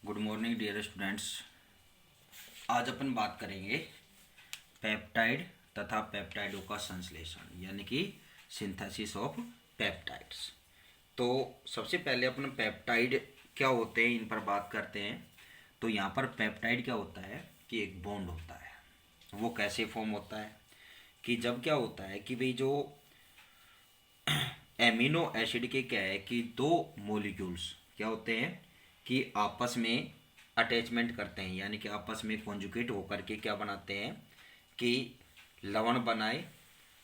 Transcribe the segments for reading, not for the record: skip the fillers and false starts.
Good morning dear students. आज अपन बात करेंगे पेप्टाइड तथा पेप्टाइडों का संश्लेषण यानी कि सिंथेसिस ऑफ पेप्टाइड्स। तो सबसे पहले अपन पेप्टाइड क्या होते हैं इन पर बात करते हैं। तो यहाँ पर पेप्टाइड क्या होता है कि एक बॉन्ड होता है। वो कैसे फॉर्म होता है कि जब क्या होता है कि भाई जो एमिनो एसिड के क्या है कि दो मॉलिक्यूल्स क्या होते हैं कि आपस में अटैचमेंट करते हैं यानी कि आपस में कॉन्जुगेट होकर के क्या बनाते हैं कि लवण बनाए।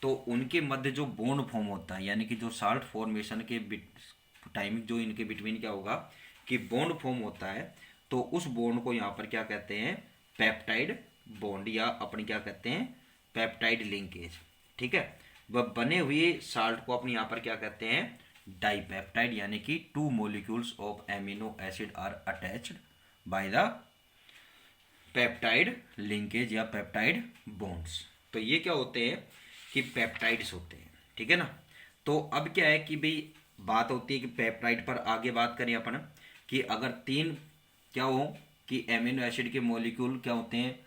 तो उनके मध्य जो बॉन्ड फॉर्म होता है यानी कि जो साल्ट फॉर्मेशन के टाइम जो इनके बिटवीन क्या होगा कि बॉन्ड फॉर्म होता है। तो उस बॉन्ड को यहाँ पर क्या कहते हैं पेप्टाइड बॉन्ड या अपने क्या कहते हैं पेप्टाइड लिंकेज। ठीक है, वह बने हुए साल्ट को अपने यहाँ पर क्या कहते हैं डाइपेप्टाइड यानी कि two molecules of amino acid are attached by the peptide linkage या पेप्टाइड बॉन्ड्स। तो ये क्या होते हैं कि पेप्टाइड्स होते हैं। ठीक है ना। तो अब क्या है कि भाई बात होती है कि पेप्टाइड पर आगे बात करें अपन कि अगर तीन क्या हो कि एमिनो एसिड के मॉलिक्यूल क्या होते हैं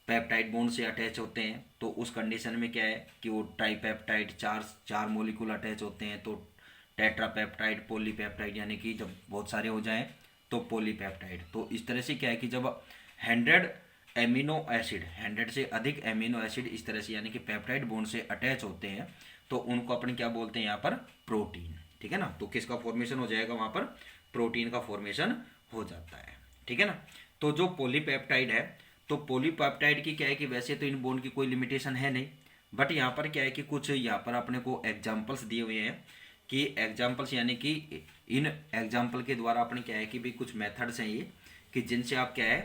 पेप्टाइड बॉन्ड से अटैच होते हैं। तो उस कंडीशन में क्या है कि वो ट्राईपेप्टाइड चार चार मॉलिक्यूल अटैच होते हैं तो टेट्रापेप्टाइड पॉलीपेप्टाइड यानी कि जब बहुत सारे हो जाएं तो पॉलीपेप्टाइड। तो इस तरह से क्या है कि जब 100 एमिनो एसिड 100 से अधिक एमिनो एसिड इस तरह से यानी कि पेप्टाइड बॉन्ड से अटैच होते हैं तो उनको अपन क्या बोलते हैं यहाँ पर प्रोटीन। ठीक है ना। तो किसका फॉर्मेशन हो जाएगा वहाँ पर प्रोटीन का फॉर्मेशन हो जाता है। ठीक है ना। तो जो पॉलीपेप्टाइड है तो पॉलीपेप्टाइड की क्या है कि वैसे तो इन बॉन्ड की कोई लिमिटेशन है नहीं, बट यहाँ पर क्या है कि कुछ यहाँ पर अपने को एग्जाम्पल्स दिए हुए हैं कि एग्जाम्पल्स यानी कि इन एग्जाम्पल के द्वारा अपने क्या है कि भी कुछ मेथड्स हैं ये कि जिनसे आप क्या है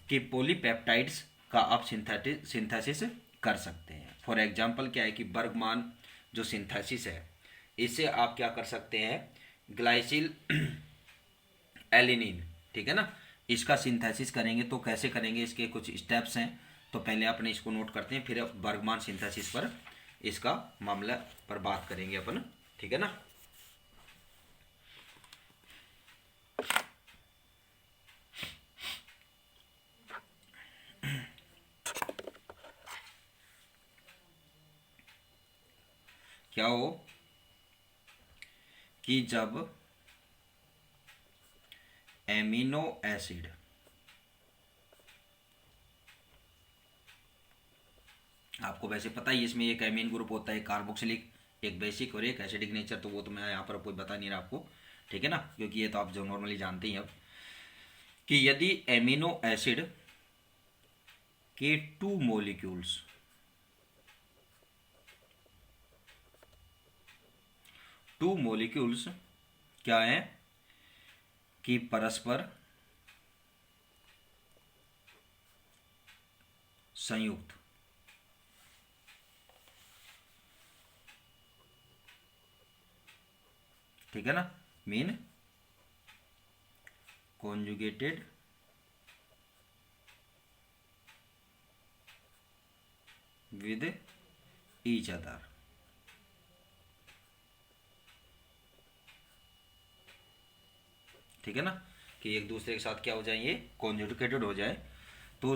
कि पॉलीपेप्टाइड्स का आप सिंथेसिस कर सकते हैं। फॉर एग्जाम्पल क्या है कि बर्गमान जो सिंथेसिस है इससे आप क्या कर सकते हैं ग्लाइसिल एलिनिन। ठीक है ना। इसका सिंथेसिस करेंगे तो कैसे करेंगे इसके कुछ स्टेप्स हैं। तो पहले अपने इसको नोट करते हैं फिर बर्गमान सिंथेसिस पर इसका मामला पर बात करेंगे अपन। ठीक है ना। क्या हो कि जब एमिनो एसिड आपको वैसे पता ही इसमें एक एमीन ग्रुप होता है कार्बोक्सिलिक एक बेसिक और एक एसिडिक नेचर। तो वो तो मैं यहाँ पर कोई बता नहीं रहा आपको। ठीक है ना, क्योंकि ये तो आप जो नॉर्मली जानते ही अब कि यदि एमिनो एसिड के टू मॉलिक्यूल्स क्या है कि परस्पर संयुक्त ठीक है ना mean conjugated with each other. ठीक है ना कि एक दूसरे के साथ क्या हो जाए ये कॉन्जुगेटेड हो जाए तो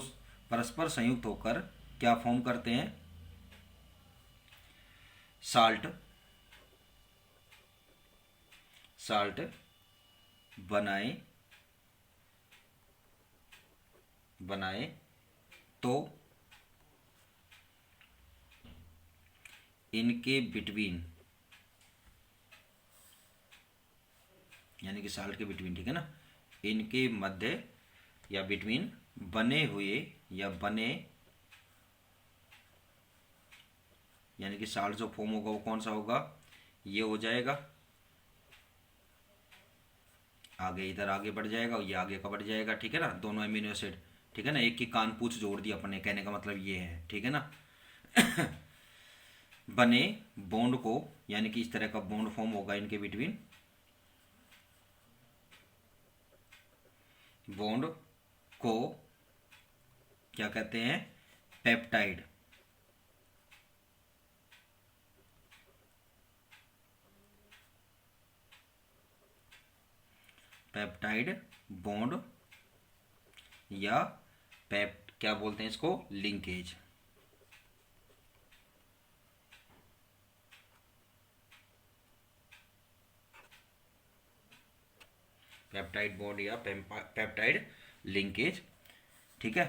परस्पर संयुक्त होकर क्या फॉर्म करते हैं साल्ट साल्ट बनाए बनाए तो इनके बिटवीन यानी कि साल्ट के बिटवीन ठीक है ना इनके मध्य या बिटवीन बने हुए या बने यानी कि साल्ट जो फॉर्म होगा वो कौन सा होगा ये हो जाएगा आगे इधर आगे बढ़ जाएगा और ये आगे का बढ़ जाएगा। ठीक है ना दोनों एमिनो एसिड। ठीक है ना एक की कान पूछ जोड़ दी अपने कहने का मतलब ये है। ठीक है ना बने बॉन्ड को यानी कि इस तरह का बॉन्ड फॉर्म होगा इनके बिटवीन बॉन्ड को क्या कहते हैं पेप्टाइड पेप्टाइड बॉन्ड या क्या बोलते हैं इसको, लिंकेज। पेप्टाइड बॉन्ड या पेप्टाइड लिंकेज, ठीक है।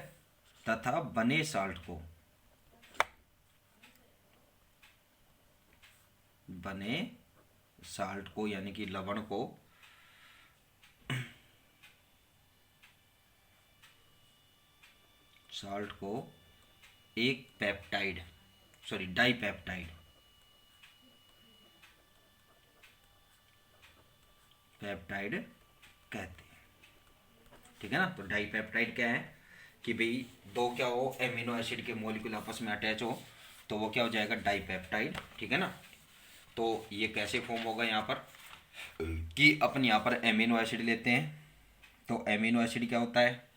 तथा बने साल्ट को, बने साल्ट को यानी कि लवण को एक पेप्टाइड डाइपेप्टाइड कहते हैं, ठीक है ना। तो डाइपेप्टाइड क्या है कि भाई दो क्या हो, एमिनो एसिड के मॉलिक्यूल आपस में अटैच हो तो वो क्या हो जाएगा, डाइपेप्टाइड, ठीक है ना। तो ये कैसे फॉर्म होगा यहाँ पर कि अपन यहाँ पर एमिनो एसिड लेते हैं, तो एमिनो एसिड क्या होता है,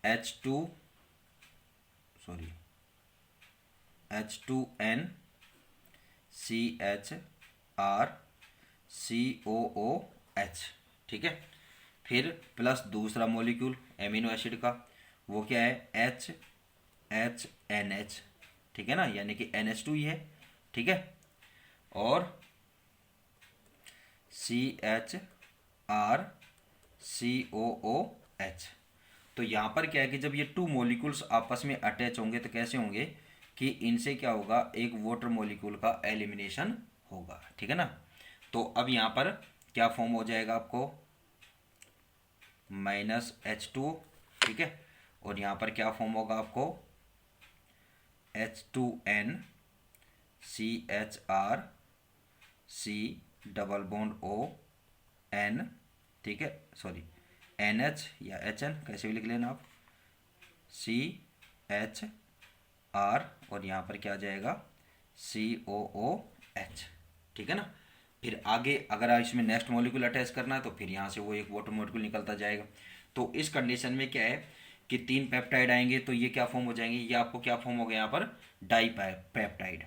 H2N CHR COOH, ठीक है। फिर प्लस दूसरा मॉलिक्यूल एमिनो एसिड का, वो क्या है, HNH, ठीक है ना, यानी कि NH2 ही है, ठीक है। और CHR COOH। तो यहाँ पर क्या है कि जब ये टू मॉलिक्यूल्स आपस में अटैच होंगे तो कैसे होंगे कि इनसे क्या होगा, एक वाटर मॉलिक्यूल का एलिमिनेशन होगा, ठीक है ना। तो अब यहाँ पर क्या फॉर्म हो जाएगा आपको, -H2, ठीक है। और यहाँ पर क्या फॉर्म होगा आपको, H2N CHR double bond ON, ठीक है, सॉरी NH या HN कैसे भी लिख लेना आप, CHR और यहाँ पर क्या आ जाएगा, COOH, ठीक है ना। फिर आगे अगर इसमें नेक्स्ट मॉलिक्यूल अटैच करना है तो फिर यहाँ से वो एक वाटर मॉलिक्यूल निकलता जाएगा। तो इस कंडीशन में क्या है कि 3 पेप्टाइड आएंगे तो ये क्या फॉर्म हो जाएंगे, ये आपको क्या फॉर्म हो गया यहाँ पर, डाइपेप्टाइड,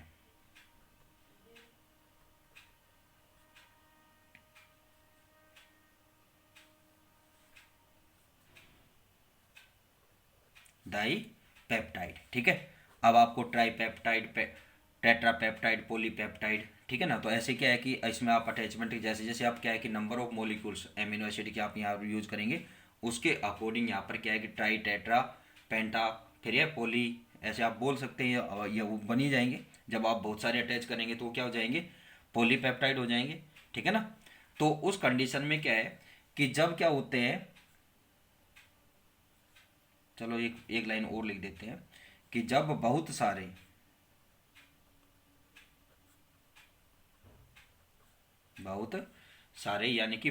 डाइपेप्टाइड, ठीक है। अब आपको ट्राइपेप्टाइड, टेट्रापेप्टाइड, पॉलीपेप्टाइड, ठीक है ना। तो ऐसे क्या है कि इसमें आप अटैचमेंट जैसे जैसे आप क्या है कि number of molecules amino acid के आप यहाँ यूज करेंगे उसके अकॉर्डिंग यहाँ पर क्या है कि ट्राई, टेट्रा, पेंटा, फिर ये पॉली, ऐसे आप बोल सकते हैं, ये वो बन ही जाएंगे। जब आप बहुत सारे अटैच करेंगे तो क्या हो जाएंगे, पॉलीपेप्टाइड हो जाएंगे, ठीक है ना। तो उस कंडीशन में क्या है कि जब क्या होते हैं, चलो एक एक लाइन और लिख देते हैं कि जब बहुत सारे यानी कि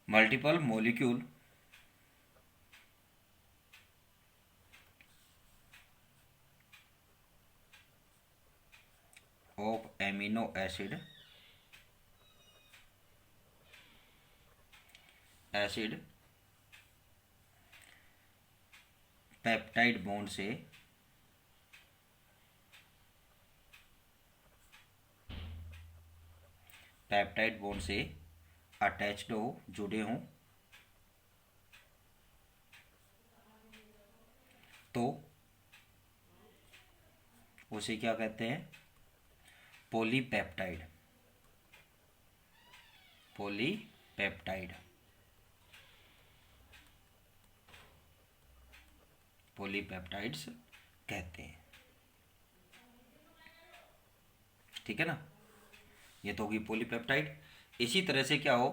multiple molecule of amino acid peptide bond से अटैच्ड हो, जुड़े हों, तो उसे क्या कहते हैं, पॉलीपेप्टाइड, पॉलीपेप्टाइड, पॉलीपेप्टाइड्स कहते हैं, ठीक है ना। ये तो होगी पॉलीपेप्टाइड। इसी तरह से क्या हो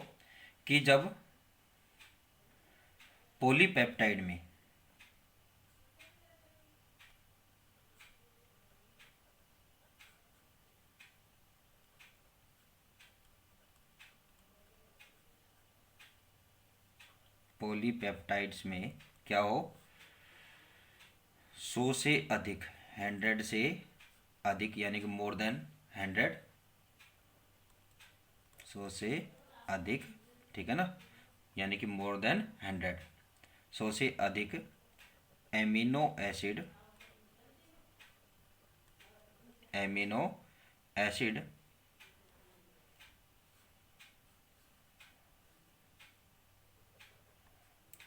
कि जब पॉलीपेप्टाइड में क्या हो, 100 से अधिक, 100 से अधिक यानी कि मोर देन 100, 100 से अधिक, ठीक है ना, यानी कि मोर देन 100, 100 से अधिक एमिनो एसिड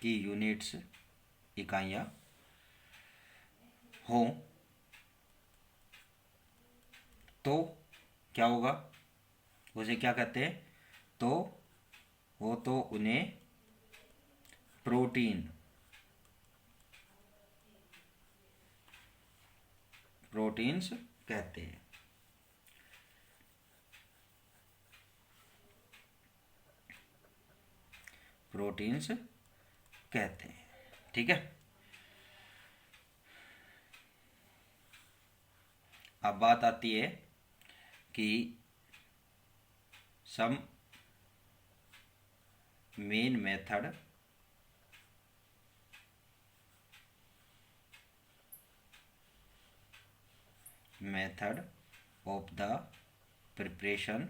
की यूनिट्स इकाइयाँ हों तो क्या होगा, उसे क्या कहते हैं, तो वो तो उन्हें प्रोटीन्स कहते हैं। प्रोटीन्स कहते हैं, ठीक है। अब बात आती है कि some main method of the preparation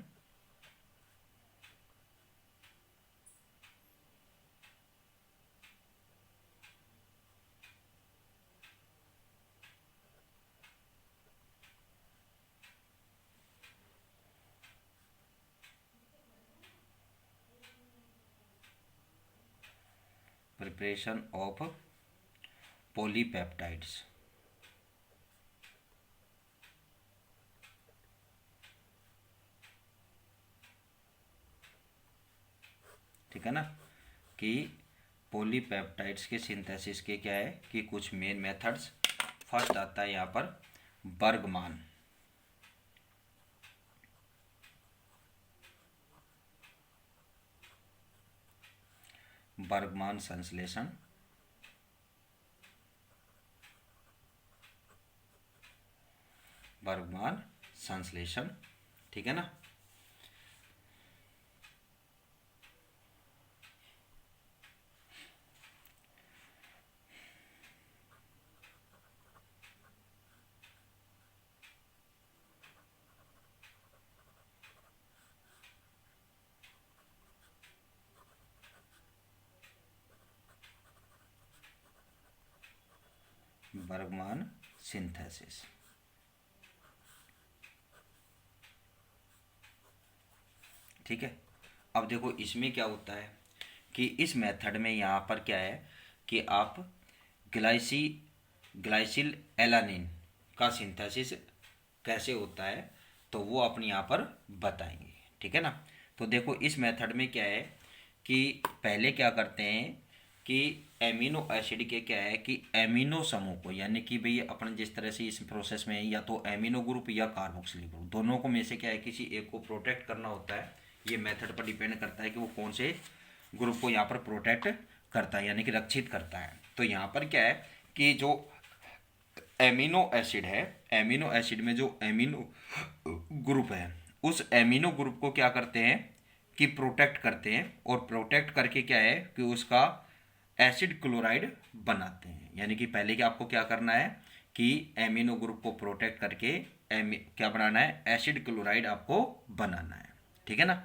of polypeptides, ठीक है ना, कि पॉलीपेप्टाइड्स के सिंथेसिस के क्या है कि कुछ मेन मेथड्स। फर्स्ट आता है यहाँ पर बर्गमान। बर्गमान संश्लेषण, बर्गमान संश्लेषण, ठीक है ना। बर्गमान सिंथेसिस, ठीक है। अब देखो इसमें क्या होता है कि इस मेथड में यहाँ पर क्या है कि आप ग्लाइसिल एलानिन का सिंथेसिस कैसे होता है तो वो अपने यहाँ पर बताएंगे, ठीक है ना। तो देखो इस मेथड में क्या है कि पहले क्या करते हैं कि एमिनो एसिड के क्या है कि एमिनो समूह को, यानी कि भाई अपन जिस तरह से इस प्रोसेस में या तो एमिनो ग्रुप या कार्बोक्सिलिक ग्रुप, दोनों को में से क्या है किसी एक को प्रोटेक्ट करना होता है। ये मेथड पर डिपेंड करता है कि वो कौन से ग्रुप को यहाँ पर प्रोटेक्ट करता है, यानी कि रक्षित करता है। तो यहाँ पर क्या है कि जो एमिनो एसिड है, एमिनो एसिड में जो एमिनो ग्रुप है, उस एमिनो ग्रुप को क्या करते हैं कि प्रोटेक्ट करते हैं, और प्रोटेक्ट करके क्या है कि उसका एसिड क्लोराइड बनाते हैं। यानी कि पहले कि आपको क्या करना है कि एमिनो ग्रुप को प्रोटेक्ट करके क्या बनाना है, एसिड क्लोराइड आपको बनाना है, ठीक है ना।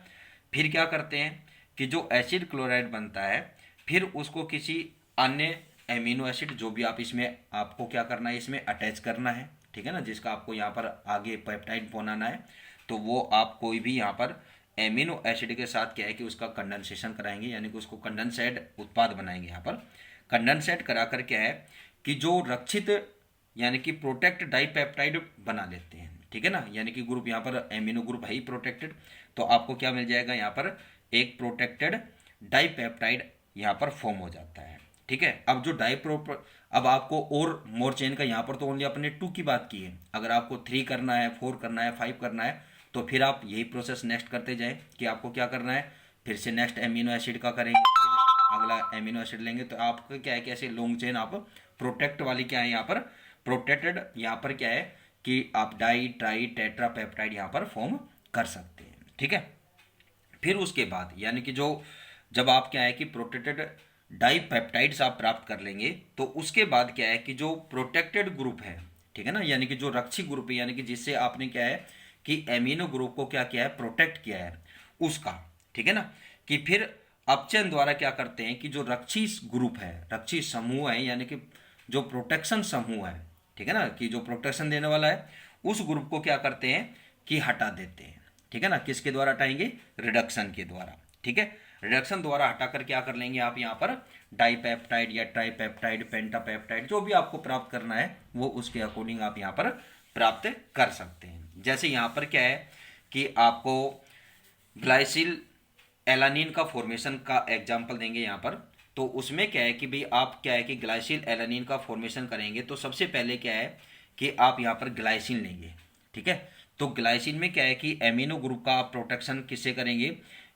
फिर क्या करते हैं कि जो एसिड क्लोराइड बनता है फिर उसको किसी अन्य एमिनो एसिड, जो भी आप इसमें आपको क्या करना है इसमें अटैच करना है, ठीक है ना, जिसका आपको यहाँ पर आगे पेप्टाइड बनाना है, तो वो आप कोई भी यहाँ पर एमिनो एसिड के साथ क्या है कि उसका कंडेंसेशन कराएंगे, यानी कि उसको कंडेंसेट उत्पाद बनाएंगे। यहाँ पर कंडेंसेट कराकर क्या है कि जो रक्षित यानी कि प्रोटेक्ट डाइपेप्टाइड बना लेते हैं, ठीक है ना। यानी कि ग्रुप यहाँ पर एमिनो ग्रुप है ही प्रोटेक्टेड, तो आपको क्या मिल जाएगा यहाँ पर एक प्रोटेक्टेड डाइपेप्टाइड यहाँ पर फॉर्म हो जाता है, ठीक है। अब जो अब आपको और मोर चेन का यहाँ पर तो ओनली अपने 2 की बात की है, अगर आपको 3 करना है, 4 करना है, 5 करना है, तो फिर आप यही प्रोसेस नेक्स्ट करते जाएं कि आपको क्या करना है, फिर से नेक्स्ट एमिनो एसिड का करेंगे, फिर अगला एमिनो एसिड लेंगे, तो आपका क्या है कि ऐसे लॉन्ग चेन आप प्रोटेक्ट वाली क्या है यहाँ पर प्रोटेक्टेड, यहाँ पर क्या है कि आप डाई ट्राई टेट्रा पेप्टाइड यहाँ पर फॉर्म कर सकते हैं, ठीक है। फिर उसके बाद यानी कि जो जब आप क्या है कि प्रोटेक्टेड डाइपेप्टाइड्स आप प्राप्त कर लेंगे, तो उसके बाद क्या है कि जो प्रोटेक्टेड ग्रुप है, ठीक है ना, यानी कि जो रक्षित ग्रुप है, यानी कि जिससे आपने क्या है कि एमिनो ग्रुप को क्या किया है प्रोटेक्ट किया है उसका, ठीक है ना, कि फिर अपचयन द्वारा क्या करते हैं कि जो रक्षित ग्रुप है, रक्षित समूह है, यानी कि जो प्रोटेक्शन समूह है, ठीक है ना, कि जो प्रोटेक्शन देने वाला है उस ग्रुप को क्या करते हैं कि हटा देते हैं, ठीक है ना। किसके द्वारा हटाएंगे, रिडक्शन के द्वारा, ठीक है। रिडक्शन द्वारा हटाकर क्या कर लेंगे आप यहाँ पर डाइपेप्टाइड या ट्राइपेप्टाइड, पेंटापेप्टाइड, जो भी आपको प्राप्त करना है वो उसके अकॉर्डिंग आप यहाँ पर प्राप्त कर सकते हैं। जैसे यहाँ पर क्या है कि आपको ग्लाइसिल एलानिन का फॉर्मेशन का एग्जाम्पल देंगे यहाँ पर। तो उसमें क्या है कि भाई आप क्या है कि ग्लाइसिल एलानिन का फॉर्मेशन करेंगे तो सबसे पहले क्या है कि आप यहाँ पर ग्लाइसिन लेंगे, ठीक है। तो ग्लाइसिन में क्या है कि एमिनो ग्रुप का आप प्रोटेक्शन किससे करेंगे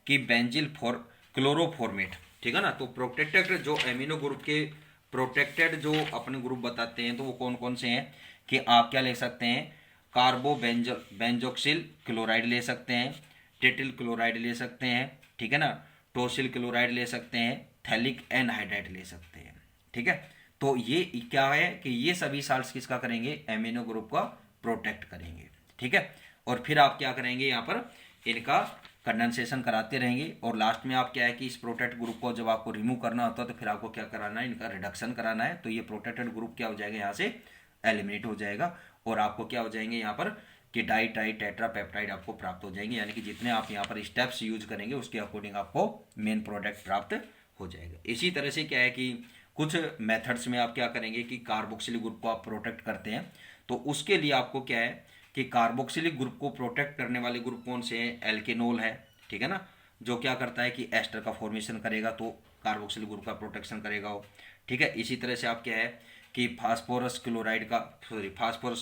कि बेंजिल क्लोरोफॉर्मेट, ठीक है ना। तो प्रोटेक्टेड जो एमिनो ग्रुप के प्रोटेक्टेड जो अपने ग्रुप बताते हैं तो वो कौन कौन से हैं कि आप क्या ले सकते हैं, बेंजोक्सिल क्लोराइड ले सकते हैं, टेटिल क्लोराइड ले सकते हैं, ठीक है ना, टोसिल क्लोराइड ले सकते हैं, थैलिक एनहाइड्राइड ले सकते हैं, ठीक है। तो ये क्या है कि ये सभी साल्ट्स किसका करेंगे, एमिनो ग्रुप का प्रोटेक्ट करेंगे, ठीक है। और फिर आप क्या करेंगे यहाँ पर इनका कंडेंसेशन कराते रहेंगे और लास्ट में आप क्या है कि इस प्रोटेक्ट ग्रुप को जब आपको रिमूव करना होता है तो फिर आपको क्या कराना है, इनका रिडक्शन कराना है। तो ये प्रोटेक्टेड ग्रुप क्या हो जाएगा, यहाँ से एलिमिनेट हो जाएगा और आपको क्या हो जाएंगे यहाँ पर कि डाई ट्राई टेट्रा पेप्टाइड आपको प्राप्त हो जाएंगे। यानी कि जितने आप यहाँ पर स्टेप्स यूज करेंगे उसके अकॉर्डिंग आपको मेन प्रोडक्ट प्राप्त हो जाएगा। इसी तरह से क्या है कि कुछ मेथड्स में आप क्या करेंगे कि कार्बोक्सिलिक ग्रुप को आप प्रोटेक्ट करते हैं तो उसके लिए आपको क्या है कि कार्बोक्सिलिक ग्रुप को प्रोटेक्ट करने वाले ग्रुप कौन से हैं, एल्केनोल है, ठीक है ना, जो क्या करता है कि एस्टर का फॉर्मेशन करेगा तो कार्बोक्सिलिक ग्रुप का प्रोटेक्शन करेगा वो, ठीक है। इसी तरह से आप क्या है कि फास्फोरस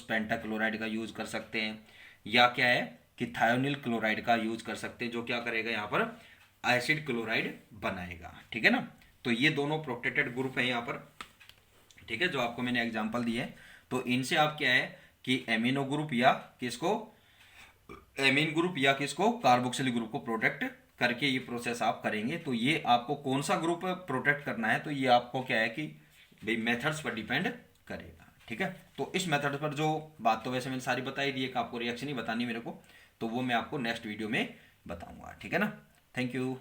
पेंटाक्लोराइड का यूज कर सकते हैं या क्या है कि थायोनिल क्लोराइड का यूज कर सकते हैं जो क्या करेगा यहाँ पर एसिड क्लोराइड बनाएगा, ठीक है ना। तो ये दोनों प्रोटेक्टेड ग्रुप है यहाँ पर, ठीक है, जो आपको मैंने एग्जांपल दिए। तो इनसे आप क्या है कि एमिनो ग्रुप या किसको एमीन ग्रुप या किसको कार्बोक्सिलिक ग्रुप को प्रोटेक्ट करके ये प्रोसेस आप करेंगे। तो ये आपको कौन सा ग्रुप प्रोटेक्ट करना है तो ये आपको क्या है कि भाई मेथड्स पर डिपेंड करेगा, ठीक है। तो इस मेथड पर जो बात तो वैसे मैंने सारी बताई दी है कि आपको रिएक्शन ही बतानी मेरे को, तो वो मैं आपको नेक्स्ट वीडियो में बताऊंगा, ठीक है ना। Thank you.